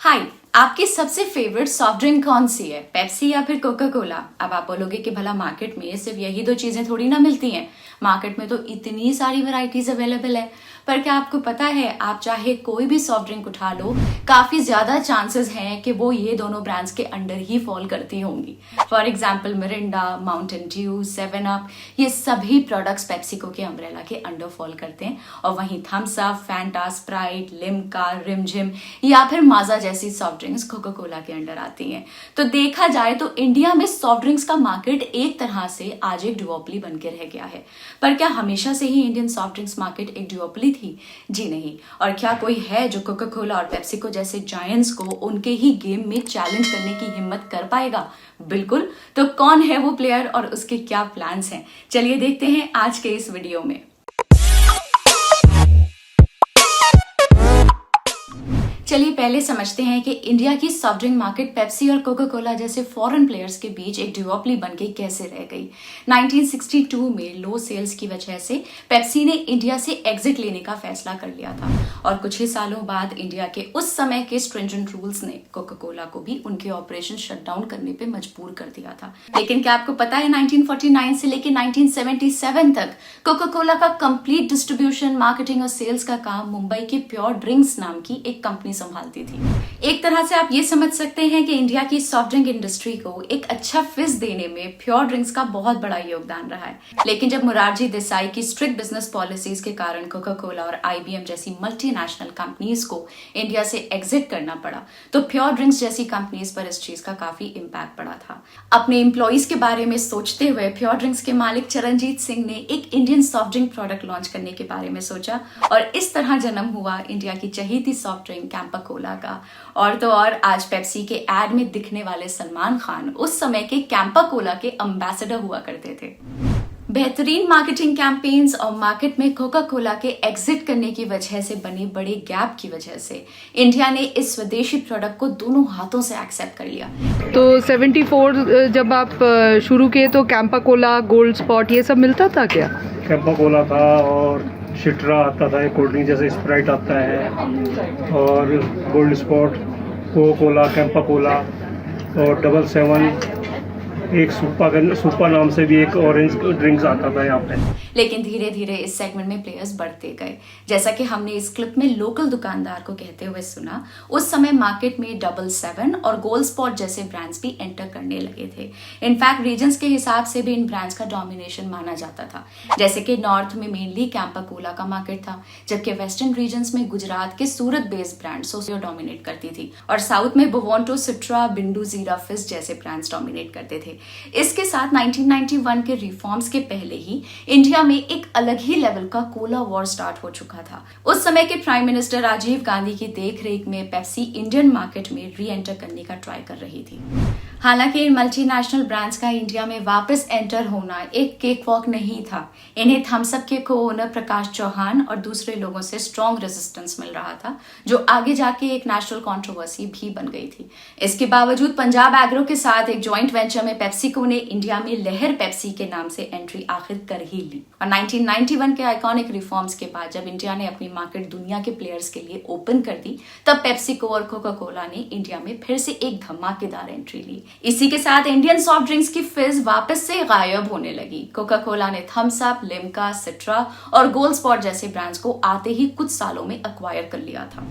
हाय, आपकी सबसे favourite soft drink कौन सी है, पेप्सी या फिर कोका कोला? अब आप बोलोगे कि भला मार्केट में सिर्फ यही दो चीजें थोड़ी ना मिलती हैं। मार्केट में तो इतनी सारी वैरायटीज अवेलेबल है। पर क्या आपको पता है, आप चाहे कोई भी सॉफ्ट ड्रिंक उठा लो, काफी ज्यादा चांसेस हैं कि वो ये दोनों ब्रांड्स के अंडर ही फॉल करती होंगी। For example Mirinda, Mountain Dew, 7 up, ये सभी प्रोडक्ट्स पेप्सिको के अम्ब्रेला के अंडर फॉल करते हैं। और वहीं Thums Up, Fanta, Sprite, Limca, Rimjhim या फिर माजा जैसी सॉफ्ट ड्रिंक्स कोका कोला के अंडर आती हैं। तो देखा जाए तो इंडिया में सॉफ्ट ड्रिंक्स का मार्केट एक तरह से आज एक डुओपली बन के रह गया है। पर क्या हमेशा से ही इंडियन सॉफ्ट ड्रिंक्स मार्केट एक डुओपली थी? जी नहीं। और क्या कोई है जो कोका कोला और पेप्सिको जैसे जायंट्स को उनके ही गेम में चैलेंज करने की हिम्मत कर पाएगा? बिल्कुल। तो कौन है वो प्लेयर और उसके क्या प्लान्स हैं? चलिए देखते हैं आज के इस वीडियो में। चलिए पहले समझते हैं कि इंडिया की सॉफ्ट ड्रिंक मार्केट पेप्सी और कोका कोला जैसे फॉरेन प्लेयर्स के बीच एक डुओपली बन के कैसे रह गई। 1962 में लो सेल्स की वजह से पेप्सी ने इंडिया से एग्जिट लेने का फैसला कर लिया था और कुछ ही सालों बाद इंडिया के उस समय के स्ट्रिंजेंट रूल्स ने कोका कोला को भी उनके ऑपरेशन शट डाउन करने पे मजबूर कर दिया था। लेकिन क्या आपको पता है, 1949 से लेकर 1977 तक कोका कोला का कंप्लीट डिस्ट्रीब्यूशन, मार्केटिंग और सेल्स का काम मुंबई की प्योर ड्रिंक्स नाम की एक कंपनी संभालती थी। एक तरह से आप ये समझ सकते हैं कि इंडिया की सॉफ्ट ड्रिंक इंडस्ट्री को एक अच्छा फिज देने में प्योर ड्रिंक्स का बहुत बड़ा योगदान रहा है। लेकिन जब मोरारजी देसाई की स्ट्रिक्ट बिजनेस पॉलिसीज के कारण कोका कोला और IBM जैसी मल्टीनेशनल कंपनीज को इंडिया से एग्जिट करना पड़ा, तो प्योर ड्रिंक्स जैसी कंपनीज पर इस चीज का काफी इम्पैक्ट पड़ा था। अपने एम्प्लॉइज के बारे में सोचते हुए प्योर ड्रिंक्स के मालिक चरणजीत सिंह ने एक Indian soft drink product launch करने के बारे में सोचा और इस तरह जन्म हुआ इंडिया की चहेती सॉफ्ट ड्रिंक कैंपा कोला का। और तो और आज पेप्सी के एड में दिखने वाले सलमान खान उस समय के कैंपा कोला के एम्बेसडर हुआ करते थे। बेहतरीन मार्केटिंग कैंपेन्स और मार्केट में कोका कोला के एग्जिट करने की वजह से बने बड़े गैप की वजह से इंडिया ने इस स्वदेशी प्रोडक्ट को दोनों हाथों से एक्सेप्ट कर लिया। तो 74 जब आप शुरू किए तो कैंपा कोला, गोल्ड स्पॉट ये सब मिलता था क्या? कैंपा कोला था और शिट्रा आता था, कोल्ड ड्रिंक जैसे स्प्राइट आता है, और gold spot, Coca Cola, Campa Cola और 77, एक सुपा नाम से भी एक ऑरेंज ड्रिंक्स आता था यहाँ पे। लेकिन धीरे धीरे इस सेगमेंट में प्लेयर्स बढ़ते गए। जैसा कि हमने इस क्लिप में लोकल दुकानदार को कहते हुए सुना, उस समय मार्केट में 77 और गोल्ड स्पॉट जैसे ब्रांड्स भी एंटर करने लगे थे। इनफैक्ट रीजन्स के हिसाब से भी इन ब्रांड्स का डोमिनेशन माना जाता था। जैसे कि नॉर्थ में मेनली कैंपा कोला का मार्केट था, जबकि वेस्टर्न रीजन्स में गुजरात के सूरत बेस्ड ब्रांड सोसियो डोमिनेट करती थी और साउथ में बोवोंटो, सिट्रा, बिंडू, जीरा, फिज जैसे ब्रांड्स डोमिनेट करते थे। इसके साथ 1991 के रिफॉर्म्स के पहले ही इंडिया में एक अलग ही लेवल का कोला वॉर स्टार्ट हो चुका था। उस समय के प्राइम मिनिस्टर राजीव गांधी की देखरेख में पेप्सी इंडियन मार्केट में री एंटर करने का ट्राई कर रही थी। हालांकि इन मल्टीनेशनल ब्रांड्स का इंडिया में वापस एंटर होना एक केक वॉक नहीं था। इन्हें थम्स अप के को ओनर प्रकाश चौहान और दूसरे लोगों से स्ट्रॉन्ग रेजिस्टेंस मिल रहा था, जो आगे जाके एक नेशनल कंट्रोवर्सी भी बन गई थी। इसके बावजूद पंजाब एग्रो के साथ एक ज्वाइंट वेंचर में पेप्सिको ने इंडिया में लहर पेप्सी के नाम से एंट्री आखिर कर ही ली। और 1991 के आइकॉनिक रिफॉर्म्स के बाद जब इंडिया ने अपनी मार्केट दुनिया के प्लेयर्स के लिए ओपन कर दी, तब पेप्सिको और कोका कोला ने इंडिया में फिर से एक धमाकेदार एंट्री ली। इसी के साथ इंडियन सॉफ्ट ड्रिंक्स की फिज वापस से गायब होने लगी। कोका कोला ने थम्स अप, लिम्का, सिट्रा और गोल्ड स्पॉट जैसे ब्रांड्स को आते ही कुछ सालों में अक्वायर कर लिया था।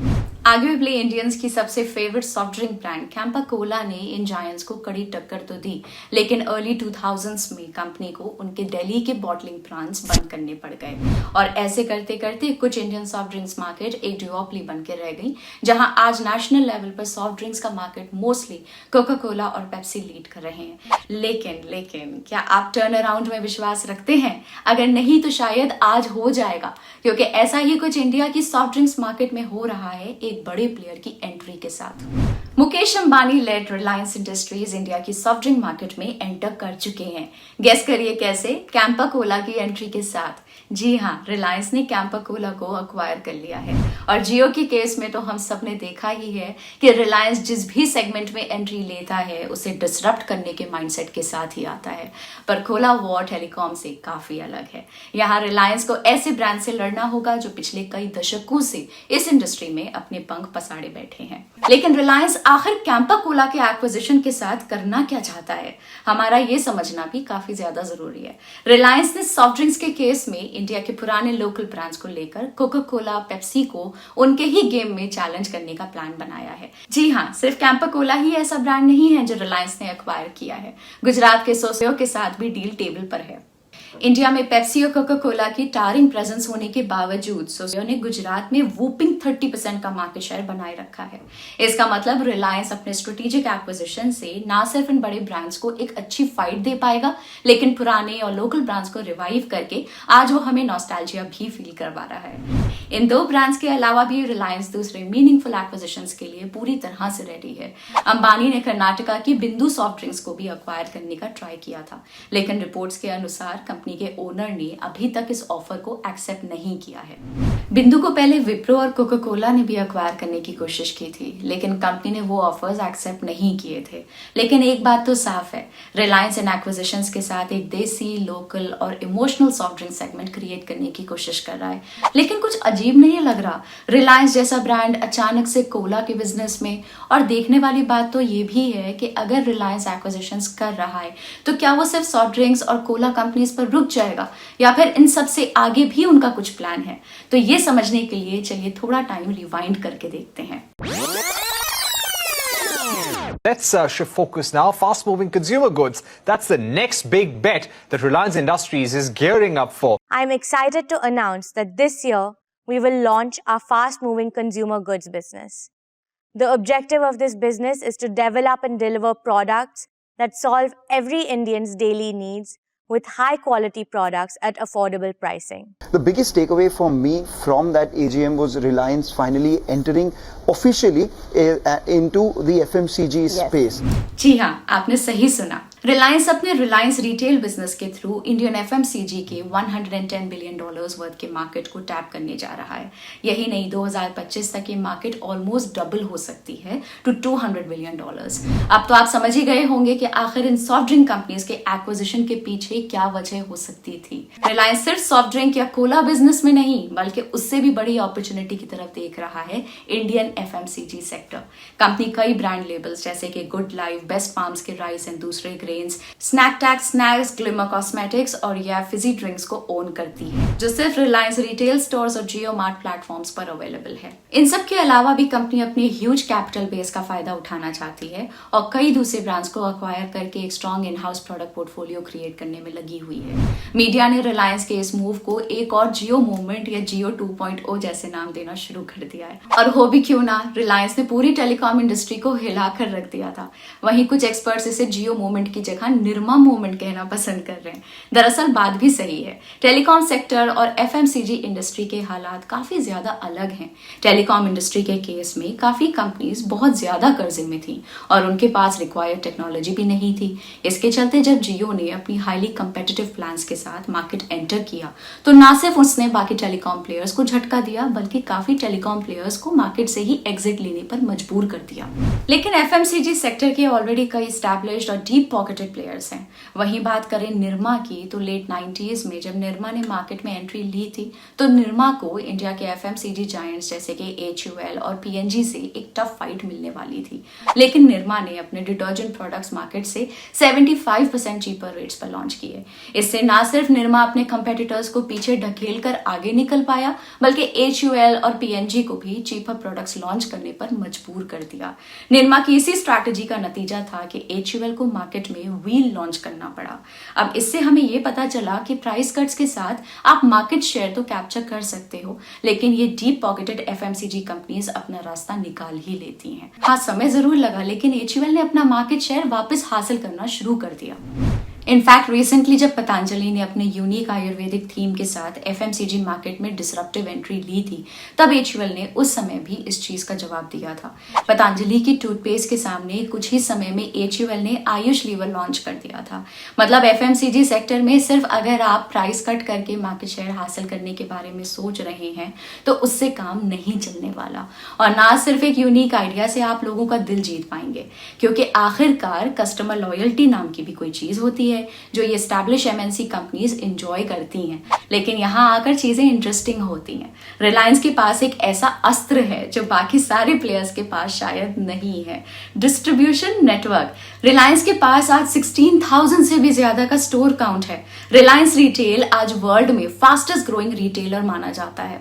आर्ग्यूएबली इंडियंस की सबसे favourite soft drink brand Campa Cola ने इन जायंट्स को कड़ी टक्कर तो दी, लेकिन अर्ली 2000s में कंपनी को उनके दिल्ली के बॉटलिंग प्लांट्स बंद करने पड़ गए और ऐसे करते करते कुछ इंडियन सॉफ्ट ड्रिंक्स मार्केट एक डुओपली बन के रह गई, जहां आज नेशनल लेवल पर सॉफ्ट ड्रिंक्स का मार्केट मोस्टली कोका कोला और पेप्सी लीड कर रहे हैं। लेकिन क्या आप टर्न अराउंड में विश्वास रखते हैं? अगर नहीं तो शायद आज हो जाएगा, क्योंकि ऐसा ही कुछ इंडिया की सॉफ्ट ड्रिंक्स मार्केट में हो रहा है एक बड़े प्लेयर की एंट्री के साथ। Mukesh Ambani led Reliance Industries India की सॉफ्ट ड्रिंक मार्केट में एंटर कर चुके हैं। गेस करिए कैसे? कैंपा कोला की एंट्री के साथ। जी हाँ, रिलायंस ने कैंपा कोला को अक्वायर कर लिया है और जियो के केस में तो हम सब ने देखा ही है कि रिलायंस जिस भी सेगमेंट में एंट्री लेता है उसे डिसरप्ट करने के माइंडसेट के साथ ही आता है। पर कोला वॉर टेलीकॉम से काफी अलग है। यहाँ रिलायंस को ऐसे ब्रांड से लड़ना होगा जो पिछले कई दशकों से इस इंडस्ट्री में अपने पंख पसारे बैठे हैं। लेकिन रिलायंस आखिर कैंपा कोला के एक्विजिशन के साथ करना क्या चाहता है, हमारा ये समझना भी काफी ज्यादा जरूरी है। रिलायंस ने सॉफ्ट ड्रिंक्स के केस में इंडिया के पुराने लोकल ब्रांड्स को लेकर कोका कोला, पेप्सी को उनके ही गेम में चैलेंज करने का प्लान बनाया है। जी हाँ, सिर्फ कैंपा कोला ही ऐसा ब्रांड नहीं है जो रिलायंस ने एक्वायर किया है। गुजरात के सोसियो के साथ भी डील टेबल पर है। इंडिया में पेप्सी और कोका कोला की टारिंग प्रेजेंस होने के बावजूद सोसियो ने गुजरात में वूपिंग 30% का मार्केट शेयर बनाए रखा है। इसका मतलब रिलायंस अपने स्ट्रेटेजिक एक्विजिशन से ना सिर्फ इन बड़े ब्रांड्स को एक अच्छी फाइट दे पाएगा, लेकिन पुराने और लोकल ब्रांड्स को रिवाइव करके आज वो हमें नॉस्टैल्जिया भी फील करवा रहा है। इन दो ब्रांड्स के अलावा भी रिलायंस दूसरे मीनिंगफुल एक्विजिशंस के लिए पूरी तरह से रेडी है। अंबानी ने कर्नाटका की बिंदु सॉफ्ट ड्रिंक्स को भी अक्वायर करने का ट्राई किया था, लेकिन रिपोर्ट्स के अनुसार कंपनी के ओनर ने अभी तक इस ऑफर को एक्सेप्ट नहीं किया है। बिंदु को पहले विप्रो और कोका कोला ने भी अक्वायर करने की कोशिश की थी, लेकिन कंपनी ने वो ऑफर्स एक्सेप्ट नहीं किए थे। लेकिन एक बात तो साफ है, रिलायंस इन एक्विजिशंस के साथ एक देसी, लोकल और emotional soft drink segment create करने की कोशिश कर रहा है। लेकिन कुछ अजीब नहीं लग रहा रिलायंस जैसा ब्रांड अचानक से कोला के बिजनेस में। और देखने वाली बात तो ये भी है कि अगर रिलायंस एक्विजिशंस कर रहा है तो क्या वो सिर्फ सॉफ्ट ड्रिंक्स और कोला कंपनीज पर रुक जाएगा या फिर इन सब से आगे भी उनका कुछ प्लान है। तो ये समझने के लिए चलिए थोड़ा टाइम रिवाइंड करके देखते हैं। Let's shift focus now. Fast-moving consumer goods. That's the next big bet that Reliance Industries is gearing up for. I'm excited to announce that this year we will launch our fast-moving consumer goods business. The objective of this business is to develop and deliver products that solve every Indian's daily needs with high-quality products at affordable pricing. The biggest takeaway for me from that AGM was Reliance finally entering officially into the FMCG space. जी हाँ, आपने सही सुना। रिलायंस अपने Reliance retail business के through Indian FMCG के $110 billion worth के market को tap करने जा रहा है। यही नहीं, 2025 तक ये मार्केट ऑलमोस्ट डबल हो सकती है टू $200 बिलियन। अब तो आप समझ ही गए होंगे कि आखिर इन सॉफ्ट ड्रिंक कंपनीज के एक्विजिशन के पीछे क्या वजह हो सकती थी। रिलायंस सिर्फ सॉफ्ट ड्रिंक या कोला बिजनेस में नहीं, बल्कि उससे भी बड़ी अपॉर्चुनिटी की तरफ देख रहा है इंडियन एफएमसीजी सेक्टर। कंपनी कई ब्रांड लेबल्स जैसे कि गुड लाइफ, बेस्ट फार्म्स के राइस एंड दूसरे Snack Tag snacks, Glimmer cosmetics और या फिजी ड्रिंक्स को ओन करती है, जो सिर्फ रिलायंस रिटेल स्टोर्स और जियो मार्ट प्लेटफॉर्म्स पर अवेलेबल है। इन सब के अलावा भी कंपनी अपनी ह्यूज कैपिटल बेस का फायदा उठाना चाहती है और कई दूसरे ब्रांड्स को अक्वायर करके एक strong in house product portfolio create करने में लगी हुई है। मीडिया ने रिलायंस के इस मूव को एक और जियो मूवमेंट या जियो 2.0 जैसे नाम देना शुरू कर दिया है। और हो भी क्यों ना, रिलायंस ने पूरी टेलीकॉम इंडस्ट्री को हिलाकर रख दिया था। वहीं कुछ एक्सपर्ट्स इसे जियो मूवमेंट की जगह निर्मा मूवमेंट कहना पसंद कर रहे हैं। दरअसल बात भी सही है, टेलीकॉम सेक्टर और एफएमसीजी इंडस्ट्री के हालात काफी ज्यादा अलग हैं। टेलीकॉम इंडस्ट्री के केस में काफी कंपनीज बहुत ज्यादा कर्जे में थी और उनके पास रिक्वायर्ड टेक्नोलॉजी भी नहीं थी। इसके चलते जब जियो ने अपनी हाईली कंपेटिटिव प्लान्स के साथ मार्केट एंटर किया तो ना सिर्फ उसने बाकी टेलीकॉम प्लेयर्स को झटका दिया, बल्कि काफी टेलीकॉम प्लेयर्स को मार्केट से ही एग्जिट लेने पर मजबूर कर दिया। लेकिन एफएमसीजी सेक्टर के ऑलरेडी कई एस्टैब्लिश्ड और डीप पॉकेटेड प्लेयर्स हैं। वहीं बात करें निरमा की तो लेट 90s में जब निरमा ने मार्केट में एंट्री ली थी तो निरमा को इंडिया के एफएमसीजी जायंट्स जैसे कि HUL और P&G से एक टफ फाइट मिलने वाली थी। लेकिन निरमा ने अपने डिटर्जेंट प्रोडक्ट्स मार्केट से 75% चीपर रेट्स पर लॉन्च किए। इससे ना सिर्फ निरमा अपने कंपेटिटर्स को पीछे ढकेल कर आगे निकल पाया, बल्कि HUL और P&G को भी चीपर प्रोडक्ट्स लॉन्च करने पर मजबूर कर दिया। निरमा की इसी स्ट्रैटेजी का नतीजा था कि HUL को मार्केट में व्हील लॉन्च करना पड़ा। अब इससे हमें यह पता चला कि प्राइस कट्स के साथ आप मार्केट शेयर तो कैप्चर कर सकते हो, लेकिन ये डीप पॉकेटेड एफएमसीजी कंपनीज अपना रास्ता निकाल ही लेती हैं। हाँ, समय जरूर लगा, लेकिन HUL ने अपना मार्केट शेयर वापस हासिल करना शुरू कर दिया। इनफैक्ट रिसेंटली जब पतंजलि ने अपने यूनिक आयुर्वेदिक थीम के साथ एफएमसीजी मार्केट में डिसरप्टिव एंट्री ली थी, तब एचयूएल ने उस समय भी इस चीज का जवाब दिया था। पतंजलि की टूथपेस्ट के सामने कुछ ही समय में एचयूएल ने आयुष लीवर लॉन्च कर दिया था। मतलब एफएमसीजी सेक्टर में सिर्फ अगर आप प्राइस कट करके मार्केट शेयर हासिल करने के बारे में सोच रहे हैं तो उससे काम नहीं चलने वाला, और ना सिर्फ एक यूनिक आइडिया से आप लोगों का दिल जीत पाएंगे, क्योंकि आखिरकार कस्टमर लॉयल्टी नाम की भी कोई चीज होती है जो ये एस्टैब्लिश एमएनसी कंपनीज एंजॉय करती हैं। लेकिन यहां आकर चीजें इंटरेस्टिंग होती हैं। रिलायंस के पास एक ऐसा अस्त्र है जो बाकी सारे प्लेयर्स के पास शायद नहीं है, डिस्ट्रीब्यूशन नेटवर्क। रिलायंस के पास आज 16,000 से भी ज्यादा का स्टोर काउंट है। रिलायंस रिटेल आज वर्ल्ड में फास्टेस्ट ग्रोइंग रिटेलर माना जाता है।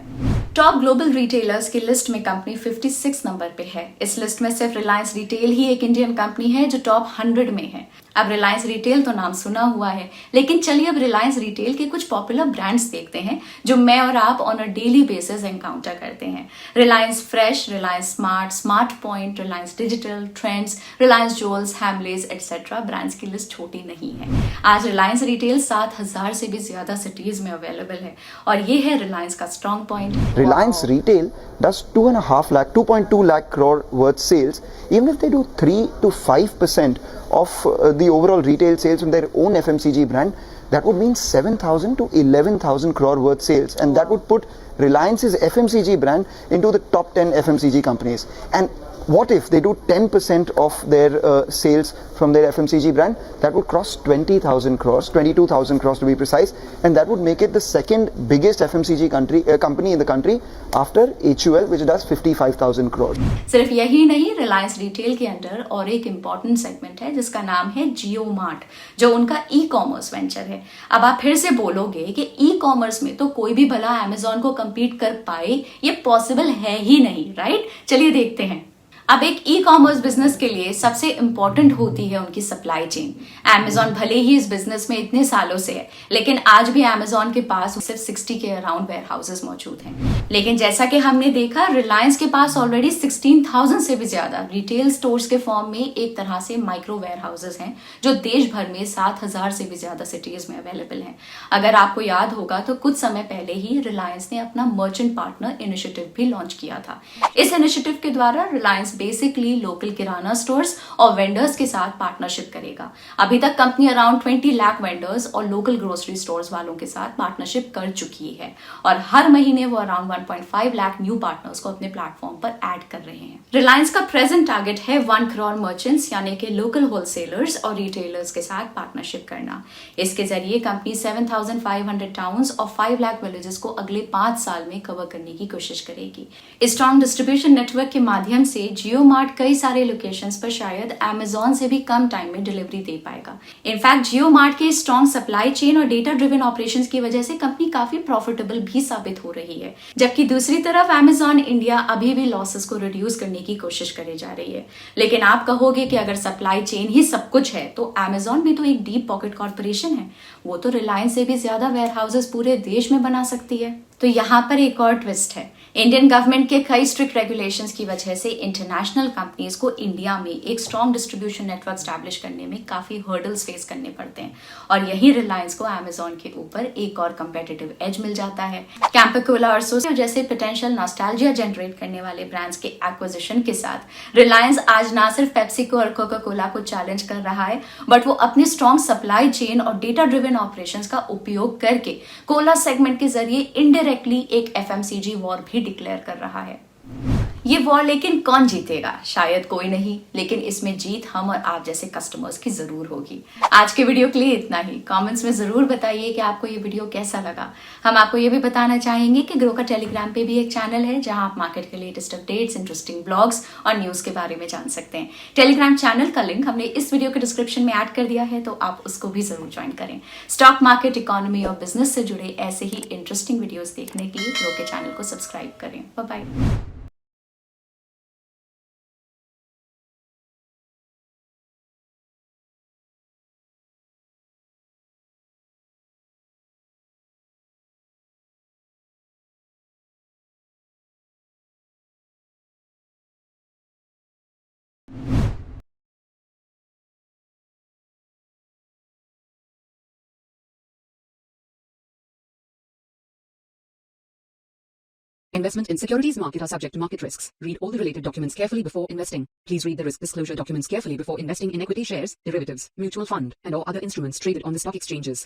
टॉप ग्लोबल रिटेलर्स की लिस्ट में कंपनी 56 नंबर पे है। इस लिस्ट में सिर्फ रिलायंस रिटेल ही एक इंडियन कंपनी है जो टॉप 100 में है। अब रिलायंस रिटेल तो नाम सुना हुआ है, लेकिन चलिए अब रिलायंस रिटेल के कुछ पॉपुलर ब्रांड्स देखते हैं जो मैं और आप on a daily basis encounter करते हैं। Reliance Fresh, Reliance Smart, Smart Point, Reliance Digital, Trends, Reliance Jewels, Hamleys etcetera. Brands की लिस्ट छोटी नहीं है। आज रिलायंस रिटेल 7,000 से भी ज्यादा सिटीज में अवेलेबल है, और ये है रिलायंस का strong point. Reliance Retail does 2.2 lakh crore worth sales. Even if they do 3 to 5% of the overall retail sales from their own FMCG brand, that would mean 7,000 to 11,000 crore worth sales, and that would put Reliance's FMCG brand into the top 10 FMCG companies. And what if they do 10% of their sales from their FMCG brand? That would cross 20,000 crores, 22,000 crores to be precise, and that would make it the second biggest FMCG company in the country after HUL, which does 55,000 crores. सिर्फ यही नहीं, Reliance retail के under और एक important segment है जिसका नाम है जियो मार्ट, जो उनका ई कॉमर्स वेंचर है। अब आप फिर से बोलोगे कि ई कॉमर्स में तो कोई भी भला अमेजॉन को compete कर पाए, ये पॉसिबल है ही नहीं, राइट? चलिए देखते हैं। अब एक ई कॉमर्स बिजनेस के लिए सबसे इंपॉर्टेंट होती है उनकी सप्लाई चेन। अमेजॉन भले ही इस बिजनेस में इतने सालों से है, लेकिन आज भी अमेजॉन के पास सिर्फ 60 के अराउंड वेयर हाउसेस मौजूद हैं। लेकिन जैसा कि हमने देखा, रिलायंस के पास ऑलरेडी 16,000 से भी ज्यादा रिटेल स्टोर्स के फॉर्म में एक तरह से माइक्रो वेयर हाउसेस हैं, जो देश भर में 7,000 से भी ज्यादा सिटीज में अवेलेबल हैं। अगर आपको याद होगा तो कुछ समय पहले ही रिलायंस ने अपना मर्चेंट पार्टनर इनिशिएटिव भी लॉन्च किया था। इस इनिशिएटिव के द्वारा रिलायंस बेसिकली लोकल किराना स्टोर्स और वेंडर्स के साथ पार्टनरशिप करेगा। अभी तक कंपनी अराउंड 20 लाख वेंडर्स और लोकल ग्रोसरी स्टोर्स वालों के साथ पार्टनरशिप कर चुकी है, और हर महीने वो अराउंड 1.5 लाख न्यू पार्टनर्स को अपने प्लेटफॉर्म पर ऐड कर रहे हैं। रिलायंस का प्रेजेंट टारगेट है 1 करोड़ मर्चेंट्स यानी कि लोकल होलसेलर्स और रिटेलर्स के साथ पार्टनरशिप करना। इसके जरिए कंपनी 7,500 टाउन्स और 5 लाख विलेजेस को अगले 5 साल में कवर करने की कोशिश करेगी। इस स्ट्रॉन्ग डिस्ट्रीब्यूशन नेटवर्क के माध्यम से जियो मार्ट कई सारे लोकेशंस पर शायद अमेजॉन से भी कम टाइम में डिलीवरी दे पाएगा। इनफैक्ट जियो मार्ट के स्ट्रॉन्ग सप्लाई चेन और डेटा ड्रिवन ऑपरेशंस की वजह से कंपनी काफी प्रॉफिटेबल भी साबित हो रही है, जबकि दूसरी तरफ अमेजॉन इंडिया अभी भी लॉसेस को रिड्यूस करने की कोशिश करे जा रही है। लेकिन आप कहोगे कि अगर सप्लाई चेन ही सब कुछ है तो अमेजॉन भी तो एक डीप पॉकेट कॉर्पोरेशन है, वो तो रिलायंस से भी ज्यादा वेयर हाउसेस पूरे देश में बना सकती है। तो यहाँ पर एक और ट्विस्ट है। इंडियन गवर्नमेंट के कई स्ट्रिक्ट रेगुलेशंस की वजह से इंटरनेशनल कंपनीज को इंडिया में एक स्ट्रॉन्ग डिस्ट्रीब्यूशन नेटवर्क स्टैब्लिश करने में काफी हर्डल्स फेस करने पड़ते हैं, और यही रिलायंस को अमेजॉन के ऊपर एक और कंपेटिटिव एज मिल जाता है। कैंपा-कोला और सोसियो जैसे पोटेंशियल नॉस्टैल्जिया जनरेट करने वाले ब्रांड्स के एक्विजिशन के साथ रिलायंस आज ना सिर्फ पेप्सिको और कोका कोला को चैलेंज कर रहा है, बट वो अपनी स्ट्रॉन्ग सप्लाई चेन और डेटा ड्रिवन ऑपरेशंस का उपयोग करके कोला सेगमेंट के जरिए इनडायरेक्टली एक एफएमसीजी वॉर भी डिक्लेयर कर रहा है। ये वॉर लेकिन कौन जीतेगा? शायद कोई नहीं, लेकिन इसमें जीत हम और आप जैसे कस्टमर्स की जरूर होगी। आज के वीडियो के लिए इतना ही। कमेंट्स में जरूर बताइए कि आपको ये वीडियो कैसा लगा। हम आपको ये भी बताना चाहेंगे कि ग्रो का टेलीग्राम पे भी एक चैनल है जहां आप मार्केट के लेटेस्ट अपडेट्स, इंटरेस्टिंग ब्लॉग्स और न्यूज के बारे में जान सकते हैं। टेलीग्राम चैनल का लिंक हमने इस वीडियो के डिस्क्रिप्शन में ऐड कर दिया है, तो आप उसको भी जरूर ज्वाइन करें। स्टॉक मार्केट, इकोनॉमी और बिजनेस से जुड़े ऐसे ही इंटरेस्टिंग वीडियोज देखने के लिए ग्रो के चैनल को सब्सक्राइब करें। Bye bye. Investment in securities market are subject to market risks. Read all the related documents carefully before investing. Please read the risk disclosure documents carefully before investing in equity shares, derivatives, mutual fund, and or other instruments traded on the stock exchanges.